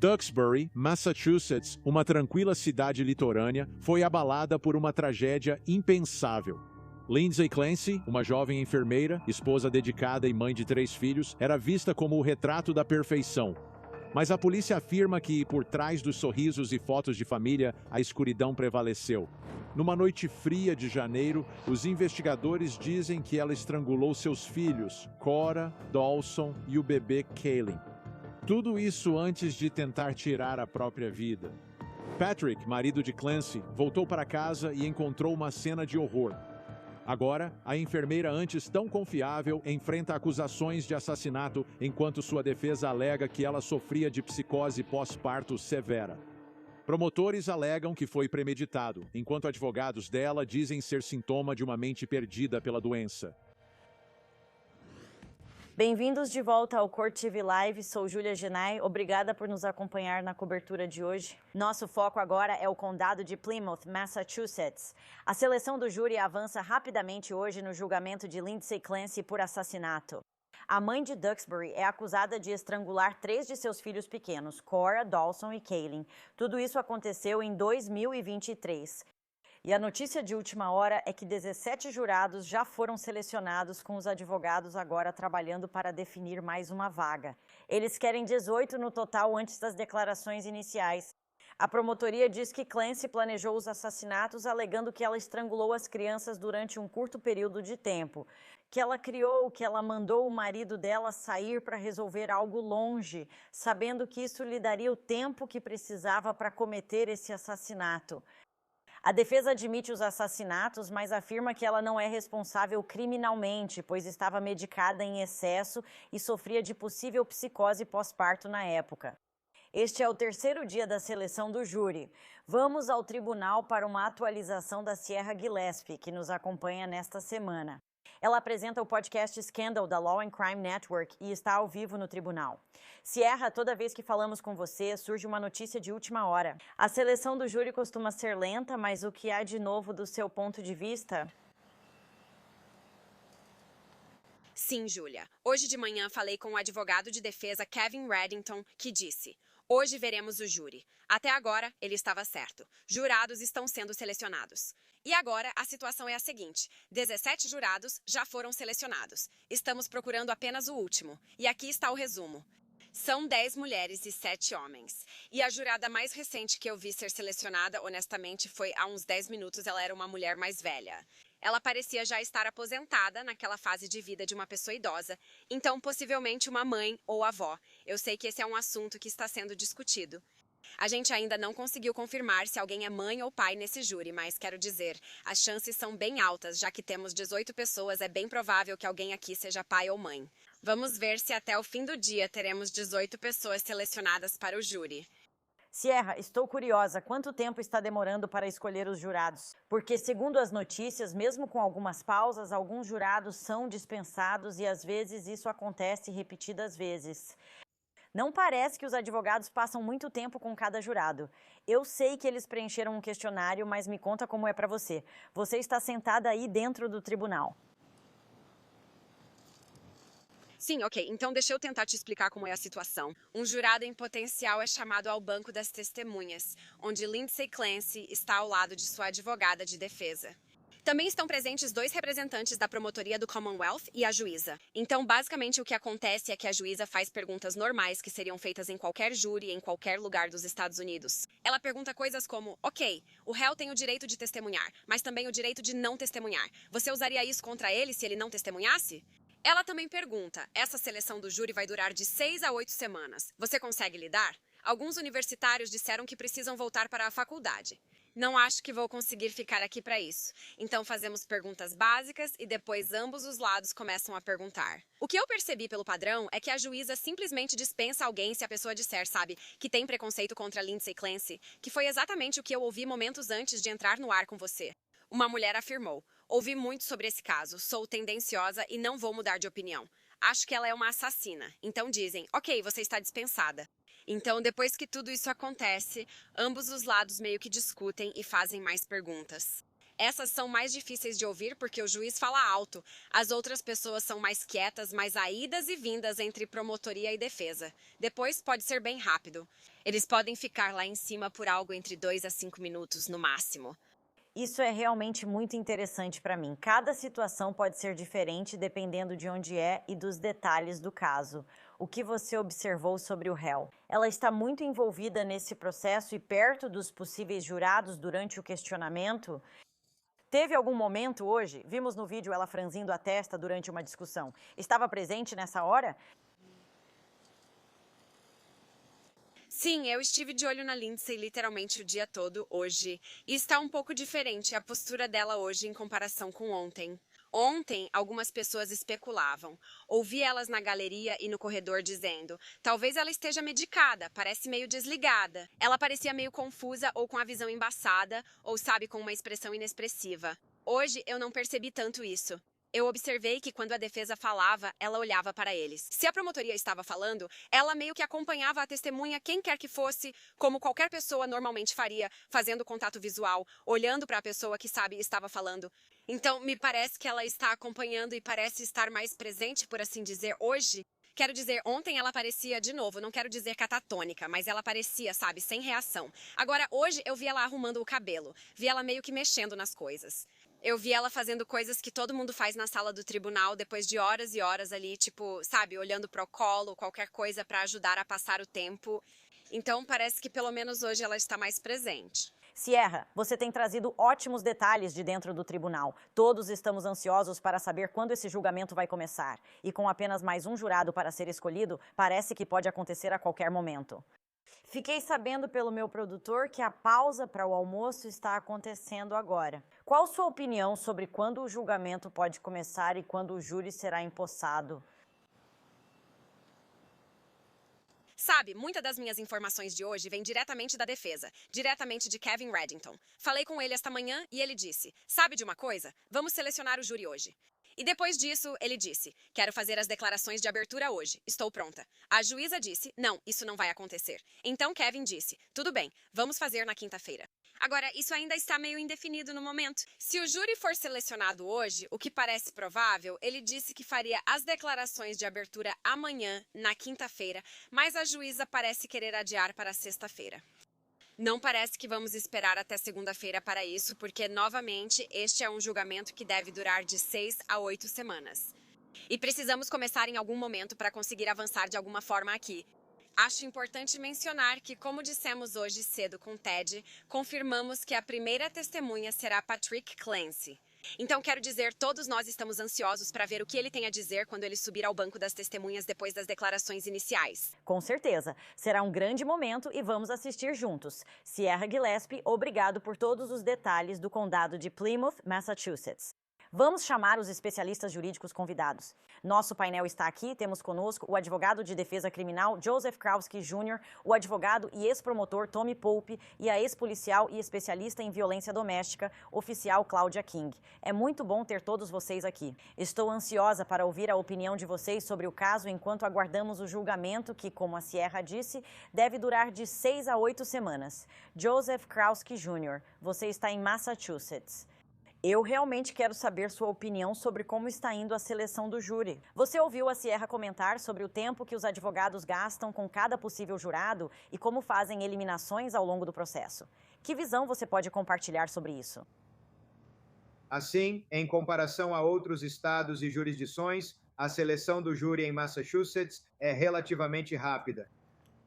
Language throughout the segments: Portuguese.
Duxbury, Massachusetts, uma tranquila cidade litorânea, foi abalada por uma tragédia impensável. Lindsay Clancy, uma jovem enfermeira, esposa dedicada e mãe de 3 filhos, era vista como o retrato da perfeição. Mas a polícia afirma que, por trás dos sorrisos e fotos de família, a escuridão prevaleceu. Numa noite fria de janeiro, os investigadores dizem que ela estrangulou seus filhos, Cora, Dawson e o bebê Kaylin. Tudo isso antes de tentar tirar a própria vida. Patrick, marido de Clancy, voltou para casa e encontrou uma cena de horror. Agora, a enfermeira antes tão confiável enfrenta acusações de assassinato enquanto sua defesa alega que ela sofria de psicose pós-parto severa. Promotores alegam que foi premeditado, enquanto advogados dela dizem ser sintoma de uma mente perdida pela doença. Bem-vindos de volta ao Court TV Live, sou Júlia Genai, obrigada por nos acompanhar na cobertura de hoje. Nosso foco agora é o condado de Plymouth, Massachusetts. A seleção do júri avança rapidamente hoje no julgamento de Lindsay Clancy por assassinato. A mãe de Duxbury é acusada de estrangular 3 de seus filhos pequenos, Cora, Dawson e Kaylin. Tudo isso aconteceu em 2023. E a notícia de última hora é que 17 jurados já foram selecionados, com os advogados agora trabalhando para definir mais uma vaga. Eles querem 18 no total antes das declarações iniciais. A promotoria diz que Clancy planejou os assassinatos alegando que ela estrangulou as crianças durante um curto período de tempo, que ela mandou o marido dela sair para resolver algo longe, sabendo que isso lhe daria o tempo que precisava para cometer esse assassinato. A defesa admite os assassinatos, mas afirma que ela não é responsável criminalmente, pois estava medicada em excesso e sofria de possível psicose pós-parto na época. Este é o 3º dia da seleção do júri. Vamos ao tribunal para uma atualização da Sierra Gillespie, que nos acompanha nesta semana. Ela apresenta o podcast Scandal da Law and Crime Network e está ao vivo no tribunal. Sierra, toda vez que falamos com você, surge uma notícia de última hora. A seleção do júri costuma ser lenta, mas o que há de novo do seu ponto de vista? Sim, Júlia. Hoje de manhã falei com o advogado de defesa Kevin Reddington, que disse: hoje veremos o júri. Até agora, ele estava certo. Jurados estão sendo selecionados. E agora, a situação é a seguinte: 17 jurados já foram selecionados. Estamos procurando apenas o último. E aqui está o resumo. São 10 mulheres e 7 homens. E a jurada mais recente que eu vi ser selecionada, honestamente, foi há uns 10 minutos. Ela era uma mulher mais velha. Ela parecia já estar aposentada naquela fase de vida de uma pessoa idosa, então possivelmente uma mãe ou avó. Eu sei que esse é um assunto que está sendo discutido. A gente ainda não conseguiu confirmar se alguém é mãe ou pai nesse júri, mas quero dizer, as chances são bem altas, já que temos 18 pessoas, é bem provável que alguém aqui seja pai ou mãe. Vamos ver se até o fim do dia teremos 18 pessoas selecionadas para o júri. Sierra, estou curiosa, quanto tempo está demorando para escolher os jurados? Porque, segundo as notícias, mesmo com algumas pausas, alguns jurados são dispensados e às vezes isso acontece repetidas vezes. Não parece que os advogados passam muito tempo com cada jurado. Eu sei que eles preencheram um questionário, mas me conta como é para você. Você está sentada aí dentro do tribunal. Sim, ok. Então deixa eu tentar te explicar como é a situação. Um jurado em potencial é chamado ao banco das testemunhas, onde Lindsay Clancy está ao lado de sua advogada de defesa. Também estão presentes 2 representantes da promotoria do Commonwealth e a juíza. Então, basicamente, o que acontece é que a juíza faz perguntas normais que seriam feitas em qualquer júri, em qualquer lugar dos Estados Unidos. Ela pergunta coisas como: ok, o réu tem o direito de testemunhar, mas também o direito de não testemunhar. Você usaria isso contra ele se ele não testemunhasse? Ela também pergunta: essa seleção do júri vai durar de 6 a 8 semanas. Você consegue lidar? Alguns universitários disseram que precisam voltar para a faculdade. Não acho que vou conseguir ficar aqui para isso. Então fazemos perguntas básicas e depois ambos os lados começam a perguntar. O que eu percebi pelo padrão é que a juíza simplesmente dispensa alguém se a pessoa disser, sabe, que tem preconceito contra Lindsay Clancy, que foi exatamente o que eu ouvi momentos antes de entrar no ar com você. Uma mulher afirmou: ouvi muito sobre esse caso, sou tendenciosa e não vou mudar de opinião. Acho que ela é uma assassina. Então dizem: ok, você está dispensada. Então, depois que tudo isso acontece, ambos os lados meio que discutem e fazem mais perguntas. Essas são mais difíceis de ouvir porque o juiz fala alto. As outras pessoas são mais quietas, mais idas e vindas entre promotoria e defesa. Depois pode ser bem rápido. Eles podem ficar lá em cima por algo entre 2 a 5 minutos, no máximo. Isso é realmente muito interessante para mim. Cada situação pode ser diferente dependendo de onde é e dos detalhes do caso. O que você observou sobre o réu? Ela está muito envolvida nesse processo e perto dos possíveis jurados durante o questionamento? Teve algum momento hoje? Vimos no vídeo ela franzindo a testa durante uma discussão. Estava presente nessa hora? Sim, eu estive de olho na Lindsay literalmente o dia todo hoje. E está um pouco diferente a postura dela hoje em comparação com ontem. Ontem, algumas pessoas especulavam. Ouvi elas na galeria e no corredor dizendo: talvez ela esteja medicada, parece meio desligada. Ela parecia meio confusa ou com a visão embaçada, ou sabe, com uma expressão inexpressiva. Hoje eu não percebi tanto isso. Eu observei que quando a defesa falava, ela olhava para eles. Se a promotoria estava falando, ela meio que acompanhava a testemunha, quem quer que fosse, como qualquer pessoa normalmente faria, fazendo contato visual, olhando para a pessoa que sabe estava falando. Então, me parece que ela está acompanhando e parece estar mais presente, por assim dizer, hoje. Quero dizer, ontem ela parecia, de novo, não quero dizer catatônica, mas ela parecia, sabe, sem reação. Agora, hoje eu vi ela arrumando o cabelo, vi ela meio que mexendo nas coisas. Eu vi ela fazendo coisas que todo mundo faz na sala do tribunal depois de horas e horas ali, tipo, sabe, olhando pro colo, qualquer coisa para ajudar a passar o tempo. Então, parece que pelo menos hoje ela está mais presente. Sierra, você tem trazido ótimos detalhes de dentro do tribunal. Todos estamos ansiosos para saber quando esse julgamento vai começar. E com apenas mais um jurado para ser escolhido, parece que pode acontecer a qualquer momento. Fiquei sabendo pelo meu produtor que a pausa para o almoço está acontecendo agora. Qual sua opinião sobre quando o julgamento pode começar e quando o júri será empossado? Sabe, muitas das minhas informações de hoje vêm diretamente da defesa, diretamente de Kevin Reddington. Falei com ele esta manhã e ele disse: sabe de uma coisa? Vamos selecionar o júri hoje. E depois disso, ele disse: quero fazer as declarações de abertura hoje. Estou pronta. A juíza disse: não, isso não vai acontecer. Então Kevin disse: tudo bem, vamos fazer na quinta-feira. Agora, isso ainda está meio indefinido no momento. Se o júri for selecionado hoje, o que parece provável, ele disse que faria as declarações de abertura amanhã, na quinta-feira, mas a juíza parece querer adiar para sexta-feira. Não parece que vamos esperar até segunda-feira para isso, porque, novamente, este é um julgamento que deve durar de 6 a 8 semanas. E precisamos começar em algum momento para conseguir avançar de alguma forma aqui. Acho importante mencionar que, como dissemos hoje cedo com Ted, confirmamos que a primeira testemunha será Patrick Clancy. Então, quero dizer, todos nós estamos ansiosos para ver o que ele tem a dizer quando ele subir ao banco das testemunhas depois das declarações iniciais. Com certeza. Será um grande momento e vamos assistir juntos. Sierra Gillespie, obrigado por todos os detalhes do condado de Plymouth, Massachusetts. Vamos chamar os especialistas jurídicos convidados. Nosso painel está aqui, temos conosco o advogado de defesa criminal Joseph Krauski Jr., o advogado e ex-promotor Tommy Pope e a ex-policial e especialista em violência doméstica, oficial Claudia King. É muito bom ter todos vocês aqui. Estou ansiosa para ouvir a opinião de vocês sobre o caso enquanto aguardamos o julgamento que, como a Sierra disse, deve durar de 6 a 8 semanas. Joseph Krauski Jr., você está em Massachusetts. Eu realmente quero saber sua opinião sobre como está indo a seleção do júri. Você ouviu a Sierra comentar sobre o tempo que os advogados gastam com cada possível jurado e como fazem eliminações ao longo do processo. Que visão você pode compartilhar sobre isso? Assim, em comparação a outros estados e jurisdições, a seleção do júri em Massachusetts é relativamente rápida.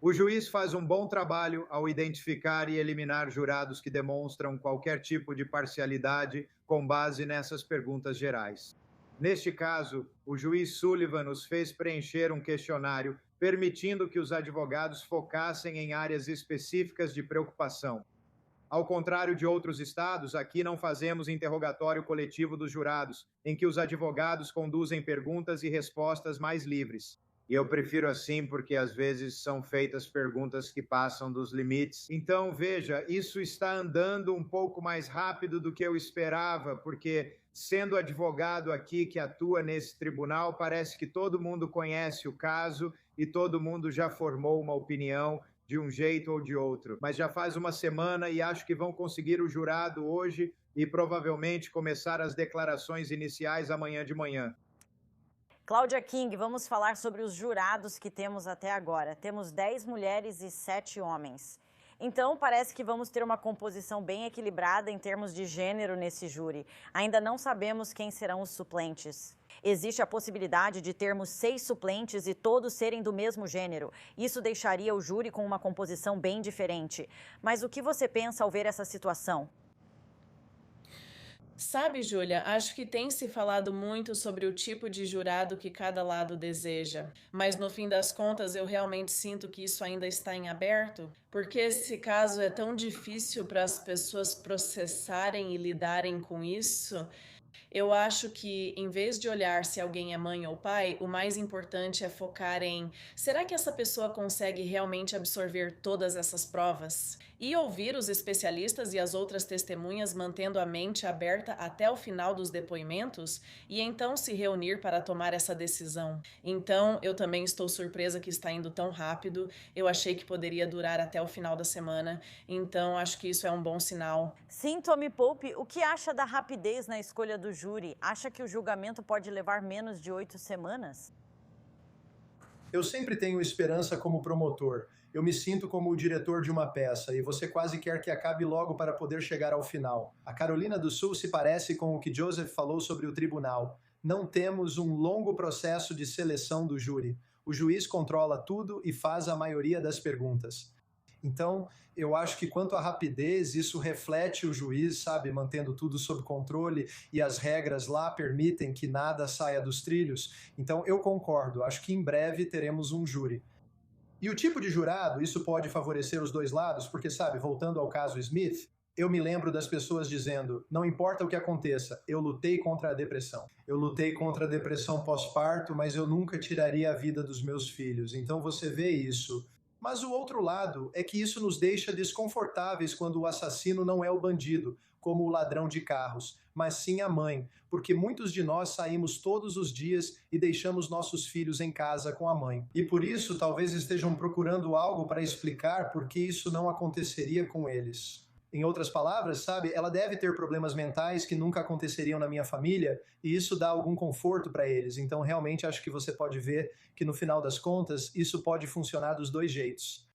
O juiz faz um bom trabalho ao identificar e eliminar jurados que demonstram qualquer tipo de parcialidade com base nessas perguntas gerais. Neste caso, o juiz Sullivan nos fez preencher um questionário permitindo que os advogados focassem em áreas específicas de preocupação. Ao contrário de outros estados, aqui não fazemos interrogatório coletivo dos jurados, em que os advogados conduzem perguntas e respostas mais livres. E eu prefiro assim porque às vezes são feitas perguntas que passam dos limites. Então, veja, isso está andando um pouco mais rápido do que eu esperava, porque sendo advogado aqui que atua nesse tribunal, parece que todo mundo conhece o caso e todo mundo já formou uma opinião de um jeito ou de outro. Mas já faz uma semana e acho que vão conseguir o jurado hoje e provavelmente começar as declarações iniciais amanhã de manhã. Cláudia King, vamos falar sobre os jurados que temos até agora. Temos 10 mulheres e 7 homens. Então, parece que vamos ter uma composição bem equilibrada em termos de gênero nesse júri. Ainda não sabemos quem serão os suplentes. Existe a possibilidade de termos 6 suplentes e todos serem do mesmo gênero. Isso deixaria o júri com uma composição bem diferente. Mas o que você pensa ao ver essa situação? Sabe, Júlia, acho que tem se falado muito sobre o tipo de jurado que cada lado deseja, mas no fim das contas eu realmente sinto que isso ainda está em aberto, porque esse caso é tão difícil para as pessoas processarem e lidarem com isso. Eu acho que, em vez de olhar se alguém é mãe ou pai, o mais importante é focar em: será que essa pessoa consegue realmente absorver todas essas provas? E ouvir os especialistas e as outras testemunhas mantendo a mente aberta até o final dos depoimentos e então se reunir para tomar essa decisão. Então, eu também estou surpresa que está indo tão rápido. Eu achei que poderia durar até o final da semana, então acho que isso é um bom sinal. Sim, Tommy Pope, o que acha da rapidez na escolha do júri? Acha que o julgamento pode levar menos de 8 semanas? Eu sempre tenho esperança como promotor. Eu me sinto como o diretor de uma peça e você quase quer que acabe logo para poder chegar ao final. A Carolina do Sul se parece com o que Joseph falou sobre o tribunal. Não temos um longo processo de seleção do júri. O juiz controla tudo e faz a maioria das perguntas. Então, eu acho que quanto à rapidez, isso reflete o juiz, sabe, mantendo tudo sob controle e as regras lá permitem que nada saia dos trilhos. Então, eu concordo, acho que em breve teremos um júri. E o tipo de jurado, isso pode favorecer os dois lados, porque, sabe, voltando ao caso Smith, eu me lembro das pessoas dizendo: não importa o que aconteça, eu lutei contra a depressão. Eu lutei contra a depressão pós-parto, mas eu nunca tiraria a vida dos meus filhos. Então você vê isso. Mas o outro lado é que isso nos deixa desconfortáveis quando o assassino não é o bandido, como o ladrão de carros, mas sim a mãe, porque muitos de nós saímos todos os dias e deixamos nossos filhos em casa com a mãe. E por isso talvez estejam procurando algo para explicar por que isso não aconteceria com eles. Em outras palavras, sabe, ela deve ter problemas mentais que nunca aconteceriam na minha família e isso dá algum conforto para eles. Então, realmente, acho que você pode ver que, no final das contas, isso pode funcionar dos dois jeitos.